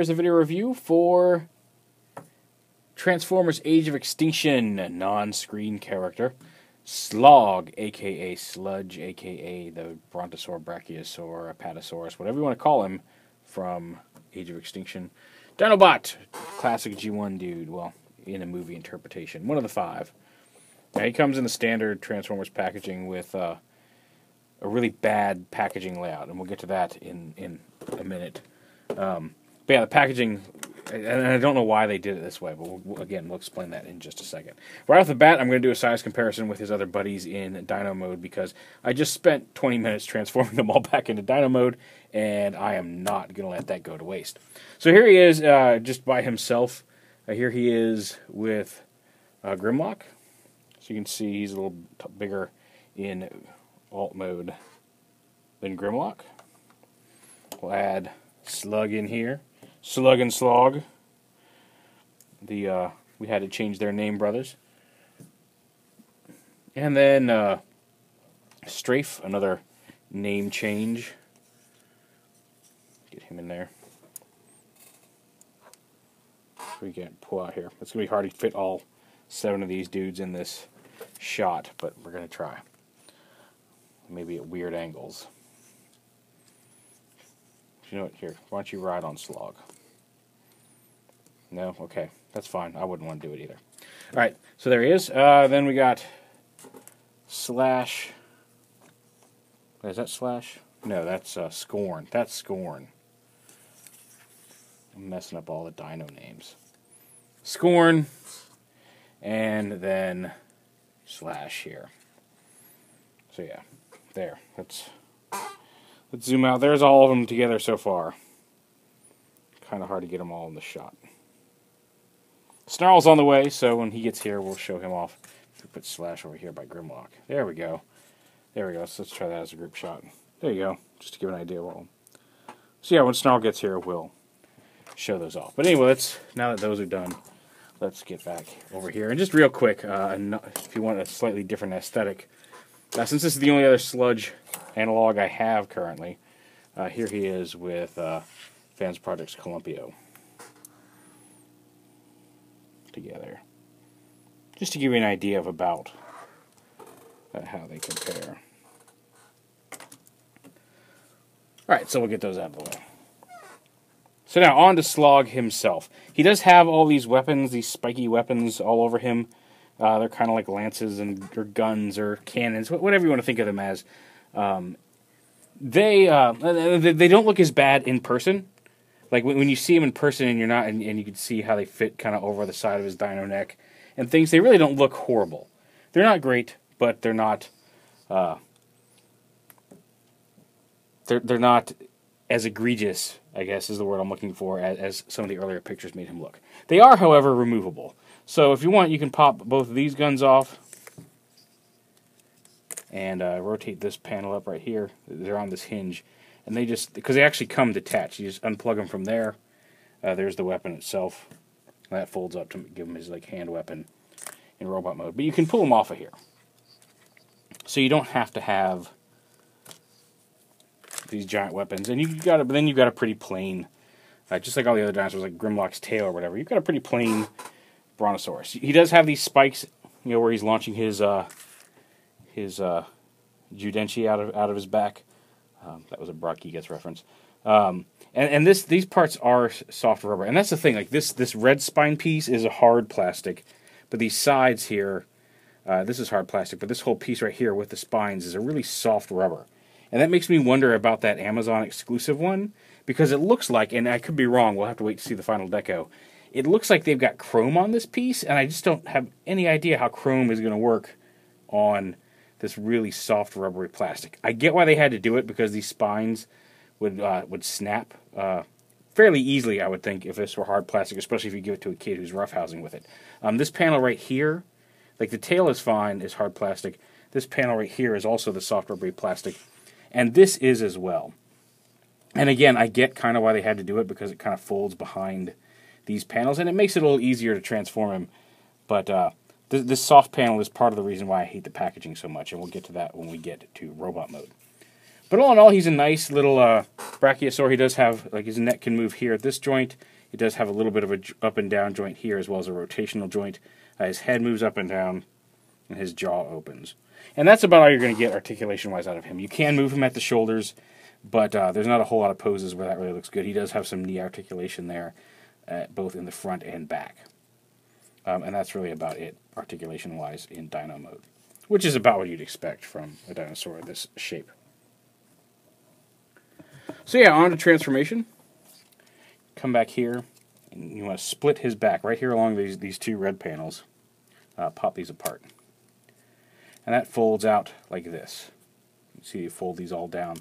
here is a video review for Transformers Age of Extinction non-screen character SLOG, aka Sludge, aka the Brontosaur, Brachiosaur, Apatosaurus, whatever you want to call him, from Age of Extinction. Dinobot, classic G1 dude, well, in a movie interpretation, one of the 5. Now, he comes in the standard Transformers packaging with a really bad packaging layout, and we'll get to that in a minute. But yeah, the packaging, and I don't know why they did it this way, but we'll explain that in just a second. Right off the bat, I'm going to do a size comparison with his other buddies in Dino mode, because I just spent 20 minutes transforming them all back into Dino mode, and I am not going to let that go to waste. So here he is, just by himself. Here he is with Grimlock. So you can see he's a little bigger in alt mode than Grimlock. We'll add Slug in here. Slug and Slog. We had to change their name, brothers. And then Strafe, another name change. Get him in there. We can pull out here. It's going to be hard to fit all 7 of these dudes in this shot, but we're going to try. Maybe at weird angles. You know what? Here, why don't you ride on Slog? No? Okay. That's fine. I wouldn't want to do it either. Alright, so there he is. Then we got Slash. Is that Slash? No, that's Scorn. That's Scorn. I'm messing up all the dino names. Scorn. And then Slash here. So yeah, there. Let's zoom out. There's all of them together so far. Kind of hard to get them all in the shot. Snarl's on the way, so when he gets here, we'll show him off. We'll put Slash over here by Grimlock. There we go. There we go. Let's try that as a group shot. There you go. Just to give an idea. So yeah, when Snarl gets here, we'll show those off. But anyway, now that those are done, let's get back over here. And just real quick, if you want a slightly different aesthetic, since this is the only other Sludge analog I have currently, here he is with Fans Project's Columpio together. Just to give you an idea of about how they compare. Alright, so we'll get those out of the way. So now, on to Slog himself. He does have all these weapons, these spiky weapons all over him. They're kind of like lances or guns or cannons, whatever you want to think of them as. They don't look as bad in person. Like when you see them in person and you can see how they fit kind of over the side of his dino neck and things, they really don't look horrible. They're not great, but they're not they're not as egregious, I guess is the word I'm looking for, as some of the earlier pictures made him look. They are, however, removable. So if you want, you can pop both of these guns off and rotate this panel up right here. They're on this hinge. And they just, because they actually come detached, you just unplug them from there. There's the weapon itself. That folds up to give him his hand weapon in robot mode. But you can pull them off of here. So you don't have to have these giant weapons. And then you've got a pretty plain, just like all the other dinosaurs, like Grimlock's tail or whatever, you've got a pretty plain Brontosaurus. He does have these spikes, where he's launching his Judenchi out of his back. That was a Brachiosaurus reference. And these parts are soft rubber. And that's the thing, like this red spine piece is a hard plastic, but these sides here, this is hard plastic, but this whole piece right here with the spines is a really soft rubber. And that makes me wonder about that Amazon exclusive one, because it looks like, and I could be wrong, we'll have to wait to see the final deco, it looks like they've got chrome on this piece, and I just don't have any idea how chrome is going to work on this really soft rubbery plastic. I get why they had to do it, because these spines would snap fairly easily, I would think, if this were hard plastic, especially if you give it to a kid who's roughhousing with it. This panel right here, like the tail is fine, is hard plastic. This panel right here is also the soft rubbery plastic, and this is as well. And again, I get kind of why they had to do it, because it kind of folds behind these panels, and it makes it a little easier to transform him. But this soft panel is part of the reason why I hate the packaging so much, and we'll get to that when we get to robot mode. But all in all, he's a nice little brachiosaur. He does have, like, his neck can move here at this joint. It does have a little bit of a up and down joint here, as well as a rotational joint. His head moves up and down, and his jaw opens. And that's about all you're going to get articulation-wise out of him. You can move him at the shoulders, but there's not a whole lot of poses where that really looks good. He does have some knee articulation there, both in the front and back. And that's really about it, articulation-wise, in dino mode. Which is about what you'd expect from a dinosaur of this shape. So yeah, on to transformation. Come back here, and you want to split his back right here along these two red panels. Pop these apart. And that folds out like this. You see, you fold these all down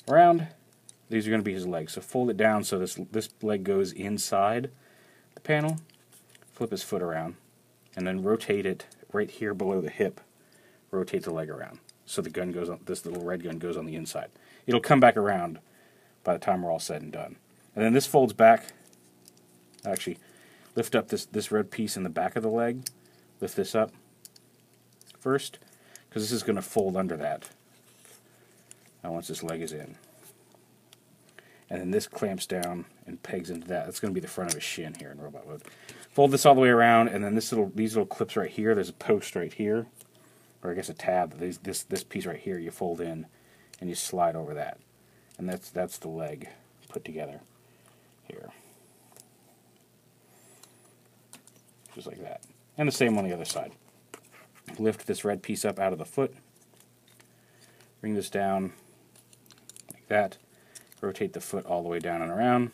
around. These are going to be his legs. So fold it down so this leg goes inside the panel. Flip his foot around, and then rotate it right here below the hip. Rotate the leg around. So the gun goes on, this little red gun goes on the inside. It'll come back around by the time we're all said and done. And then this folds back. Actually, lift up this red piece in the back of the leg. Lift this up first, because this is going to fold under that. Now once this leg is in. And then this clamps down and pegs into that. That's going to be the front of his shin here in robot mode. Fold this all the way around, and then these little clips right here, there's a post right here, or I guess a tab. This piece right here you fold in, and you slide over that. And that's the leg put together here. Just like that. And the same on the other side. Lift this red piece up out of the foot. Bring this down like that. Rotate the foot all the way down and around.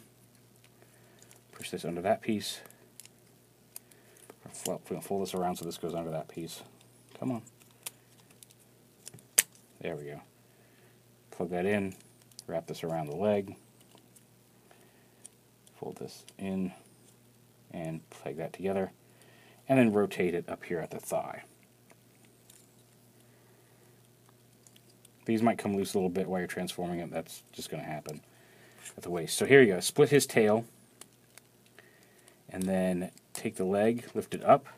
Push this under that piece. Fold this around so this goes under that piece. Come on. There we go. Plug that in. Wrap this around the leg. Fold this in and plug that together. And then rotate it up here at the thigh. These might come loose a little bit while you're transforming it. That's just going to happen at the waist. So here you go. Split his tail. And then take the leg, lift it up,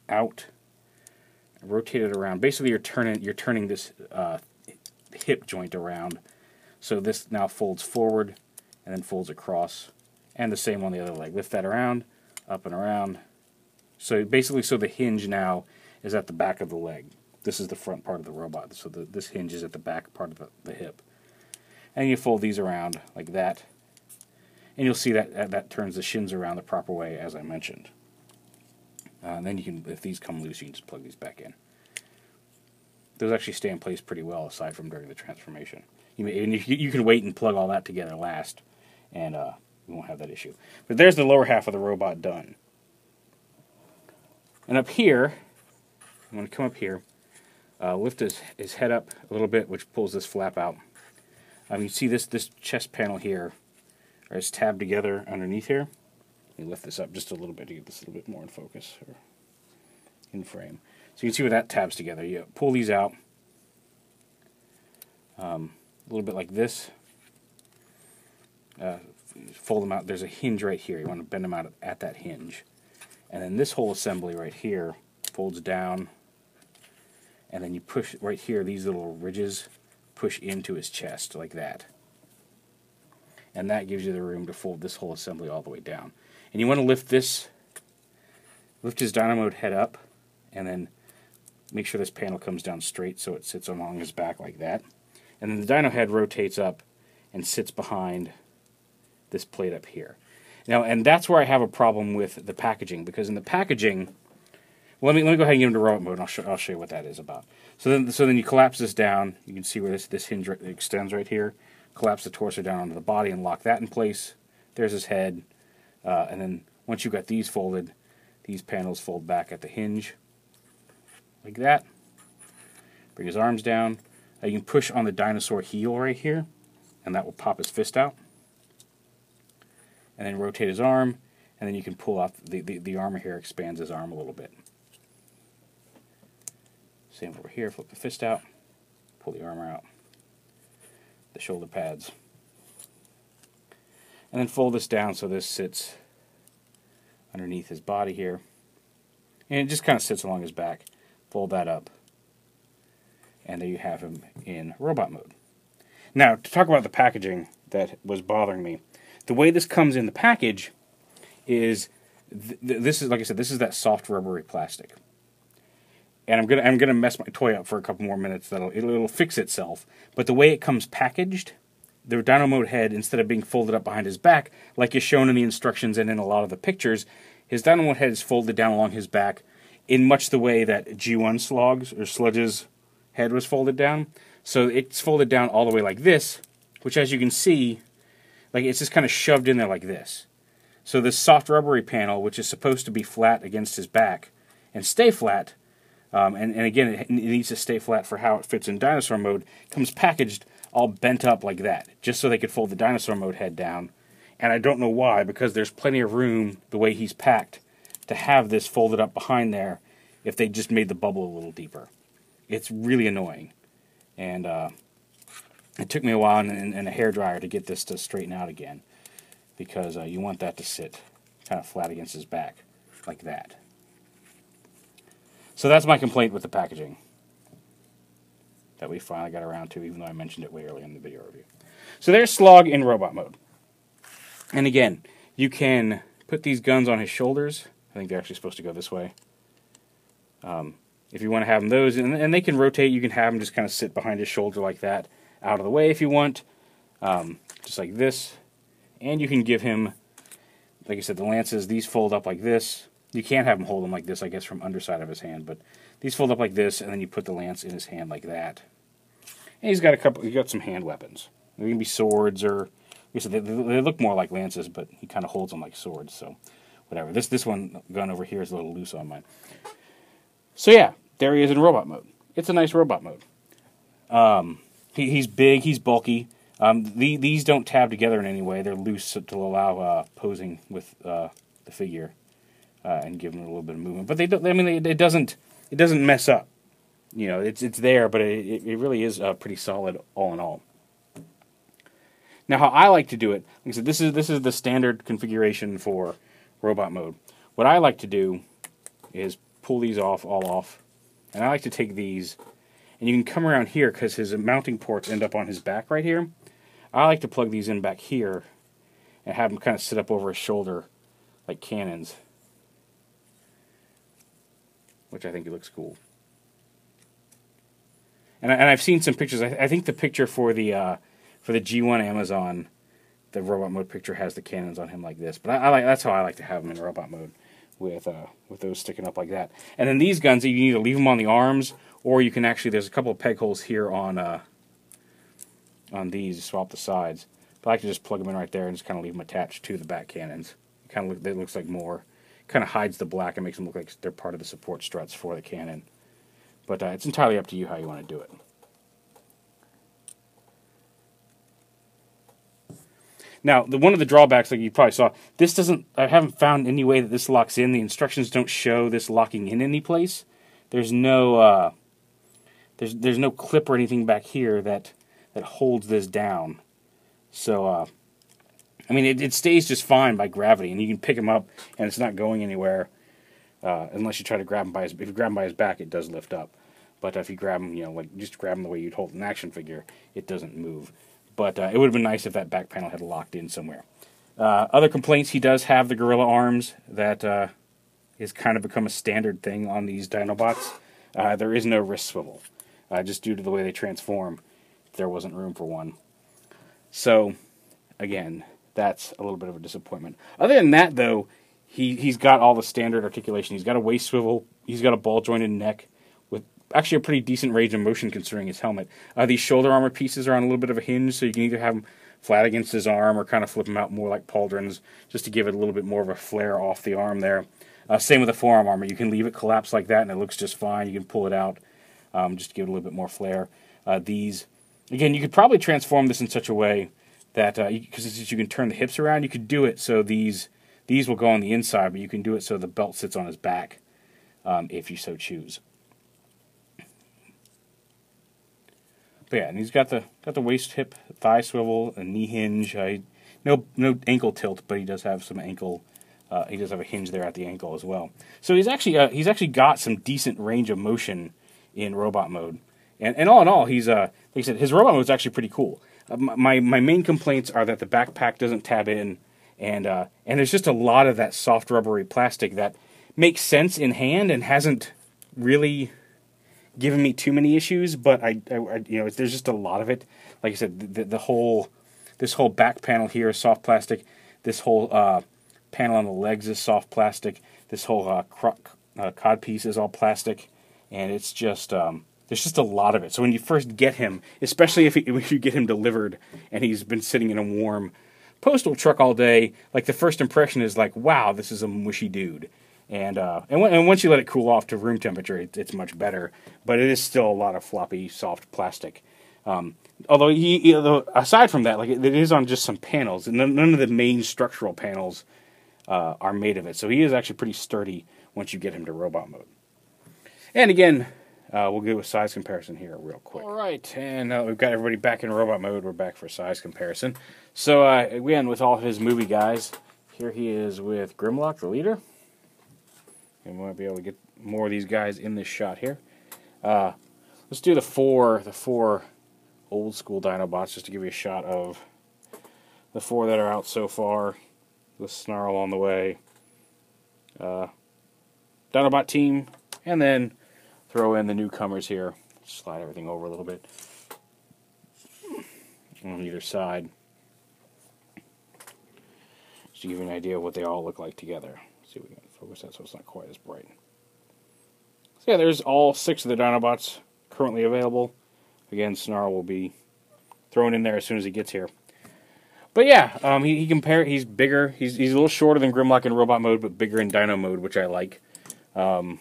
out, and rotate it around. Basically, you're turning this hip joint around. So this now folds forward and then folds across. And the same on the other leg. Lift that around, up and around. So basically, so the hinge now is at the back of the leg. This is the front part of the robot. So this hinge is at the back part of the hip. And you fold these around like that. And you'll see that turns the shins around the proper way, as I mentioned. And then you can, if these come loose, you can just plug these back in. Those actually stay in place pretty well, aside from during the transformation. You can wait and plug all that together last, and you won't have that issue. But there's the lower half of the robot done. And up here, I'm going to come up here, lift his head up a little bit, which pulls this flap out. You can see this chest panel here is tabbed together underneath here. Let me lift this up just a little bit to get this a little bit more in focus or in frame. So you can see where that tabs together. You pull these out a little bit like this. Fold them out. There's a hinge right here. You want to bend them out at that hinge. And then this whole assembly right here folds down, and then you push right here, these little ridges push into his chest like that. And that gives you the room to fold this whole assembly all the way down. And you want to lift his Dino Mode head up, and then make sure this panel comes down straight so it sits along his back like that. And then the Dino head rotates up and sits behind this plate up here. Now, and that's where I have a problem with the packaging, because in the packaging, well, let me go ahead and get into robot mode, and I'll show you what that is about. So then you collapse this down. You can see where this hinge extends right here. Collapse the torso down onto the body and lock that in place. There's his head. And then once you've got these folded, these panels fold back at the hinge like that. Bring his arms down. You can push on the dinosaur heel right here, and that will pop his fist out. And then rotate his arm, and then you can pull out the armor here, expands his arm a little bit. Same over here, flip the fist out, pull the armor out, the shoulder pads. And then fold this down so this sits underneath his body here. And it just kind of sits along his back. Fold that up. And there you have him in robot mode. Now, to talk about the packaging that was bothering me, the way this comes in the package is, this is, like I said, this is that soft rubbery plastic. And I'm gonna mess my toy up for a couple more minutes. It'll fix itself. But the way it comes packaged, the Dino Mode head, instead of being folded up behind his back, like is shown in the instructions and in a lot of the pictures, his Dino Mode head is folded down along his back in much the way that G1 Slog's or Sludge's head was folded down. So it's folded down all the way like this, which, as you can see, like it's just kind of shoved in there like this. So this soft rubbery panel, which is supposed to be flat against his back and stay flat, and again, it needs to stay flat for how it fits in dinosaur mode, comes packaged all bent up like that, just so they could fold the dinosaur mode head down. And I don't know why, because there's plenty of room, the way he's packed, to have this folded up behind there if they just made the bubble a little deeper. It's really annoying. And it took me a while and a hairdryer to get this to straighten out again, because you want that to sit kind of flat against his back, like that. So that's my complaint with the packaging that we finally got around to, even though I mentioned it way earlier in the video review. So there's SLOG in robot mode. And again, you can put these guns on his shoulders. I think they're actually supposed to go this way. If you want to have them those, and they can rotate, you can have them just kind of sit behind his shoulder like that, out of the way if you want, just like this. And you can give him, like I said, the lances, these fold up like this. You can't have him hold them like this, I guess, from underside of his hand, but these fold up like this, and then you put the lance in his hand like that. And he's got some hand weapons. They can be swords, or, like I said, they look more like lances, but he kind of holds them like swords, so whatever. This one gun over here is a little loose on mine. So yeah, there he is in robot mode. It's a nice robot mode. He's big, he's bulky. These don't tab together in any way. They're loose to allow posing with the figure and give him a little bit of movement. But they don't. I mean, it doesn't mess up. You know, it's there, but it really is pretty solid all in all. Now, how I like to do it, like I said, this is the standard configuration for robot mode. What I like to do is pull these all off, and I like to take these, and you can come around here because his mounting ports end up on his back right here. I like to plug these in back here and have them kind of sit up over his shoulder like cannons, which I think it looks cool. And I've seen some pictures. I think the picture for the G1 Amazon, the robot mode picture, has the cannons on him like this. But that's how I like to have them in robot mode, with those sticking up like that. And then these guns, you can either leave them on the arms, or you can actually, there's a couple of peg holes here on these, swap the sides. But I like to just plug them in right there and just kind of leave them attached to the back cannons. It looks like more, kind of hides the black and makes them look like they're part of the support struts for the cannon. But it's entirely up to you how you want to do it. Now, one of the drawbacks, like you probably saw, this doesn't, I haven't found any way that this locks in. The instructions don't show this locking in any place. There's no, there's no clip or anything back here that holds this down. So, I mean, it stays just fine by gravity, and you can pick him up, and it's not going anywhere, unless you try to grab him by his, if you grab him by his back, it does lift up. But if you grab him, you know, like just grab him the way you'd hold an action figure, it doesn't move. But it would have been nice if that back panel had locked in somewhere. Other complaints, he does have the gorilla arms that has kind of become a standard thing on these Dinobots. There is no wrist swivel, just due to the way they transform. There wasn't room for one. So, again, that's a little bit of a disappointment. Other than that, though, he's got all the standard articulation. He's got a waist swivel. He's got a ball-jointed neck with actually a pretty decent range of motion considering his helmet. These shoulder armor pieces are on a little bit of a hinge, so you can either have them flat against his arm or kind of flip them out more like pauldrons, just to give it a little bit more of a flare off the arm there. Same with the forearm armor. You can leave it collapsed like that, and it looks just fine. You can pull it out just to give it a little bit more flair. These, again, you could probably transform this in such a way that, because you can turn the hips around, you could do it so these will go on the inside, but you can do it so the belt sits on his back, if you so choose. But yeah, and he's got the waist, hip, thigh swivel, a knee hinge. No ankle tilt, but he does have some ankle. He does have a hinge there at the ankle as well. So he's actually got some decent range of motion in robot mode, And all in all, he's like I said, his robot mode is actually pretty cool. My main complaints are that the backpack doesn't tab in, and there's just a lot of that soft rubbery plastic that makes sense in hand and hasn't really given me too many issues. But I there's just a lot of it. Like I said, this whole back panel here is soft plastic. This whole panel on the legs is soft plastic. This whole cod piece is all plastic, and it's just there's just a lot of it. So when you first get him, especially if you get him delivered and he's been sitting in a warm postal truck all day, like the first impression is like, wow, this is a mushy dude. And once you let it cool off to room temperature, it's much better. But it is still a lot of floppy, soft plastic. Although aside from that, like it is on just some panels, and none of the main structural panels are made of it. So he is actually pretty sturdy once you get him to robot mode. And again, we'll do a size comparison here real quick. All right, and we've got everybody back in robot mode. We're back for size comparison. So again, with all his movie guys, here he is with Grimlock, the leader. And we might be able to get more of these guys in this shot here. Let's do the four old school Dinobots, just to give you a shot of the four that are out so far. The Snarl on the way. Dinobot team, and then throw in the newcomers here. Slide everything over a little bit on either side, just to give you an idea of what they all look like together. Let's see if we can focus that so it's not quite as bright. So yeah, there's all 6 of the Dinobots currently available. Again, Snarl will be thrown in there as soon as he gets here. But yeah, he's bigger. He's a little shorter than Grimlock in robot mode, but bigger in Dino mode, which I like. And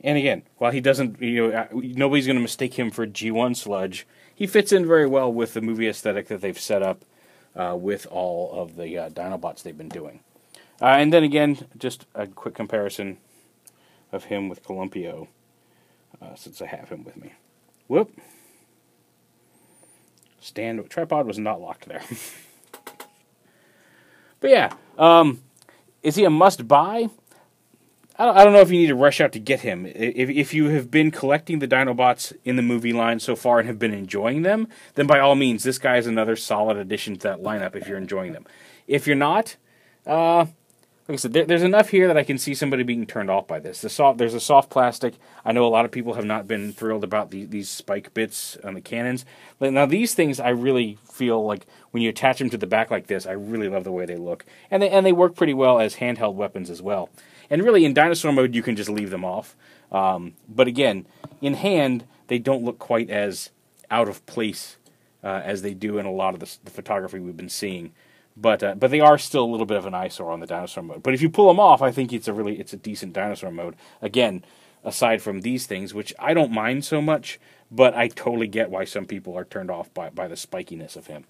again, while he doesn't, nobody's going to mistake him for G1 Sludge, he fits in very well with the movie aesthetic that they've set up with all of the Dinobots they've been doing. And then again, just a quick comparison of him with Columpio, since I have him with me. Whoop. Tripod was not locked there. But yeah, is he a must-buy? I don't know if you need to rush out to get him. If you have been collecting the Dinobots in the movie line so far and have been enjoying them, then by all means, this guy is another solid addition to that lineup if you're enjoying them. If you're not, like I said, there's enough here that I can see somebody being turned off by this. There's a soft plastic. I know a lot of people have not been thrilled about these spike bits on the cannons. Now, these things, I really feel like when you attach them to the back like this, I really love the way they look. And they work pretty well as handheld weapons as well. And really, in dinosaur mode, you can just leave them off. But again, in hand, they don't look quite as out of place as they do in a lot of the photography we've been seeing. But they are still a little bit of an eyesore on the dinosaur mode. But if you pull them off, I think it's a decent dinosaur mode. Again, aside from these things, which I don't mind so much, but I totally get why some people are turned off by the spikiness of him.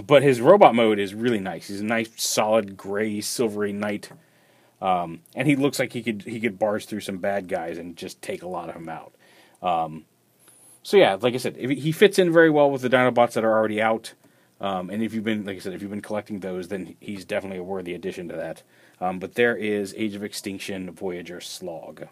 But his robot mode is really nice. He's a nice, solid, gray, silvery knight. And he looks like he could barge through some bad guys and just take a lot of them out. So yeah, like I said, he fits in very well with the Dinobots that are already out. And if you've been collecting those, then he's definitely a worthy addition to that. But there is Age of Extinction Voyager SLOG.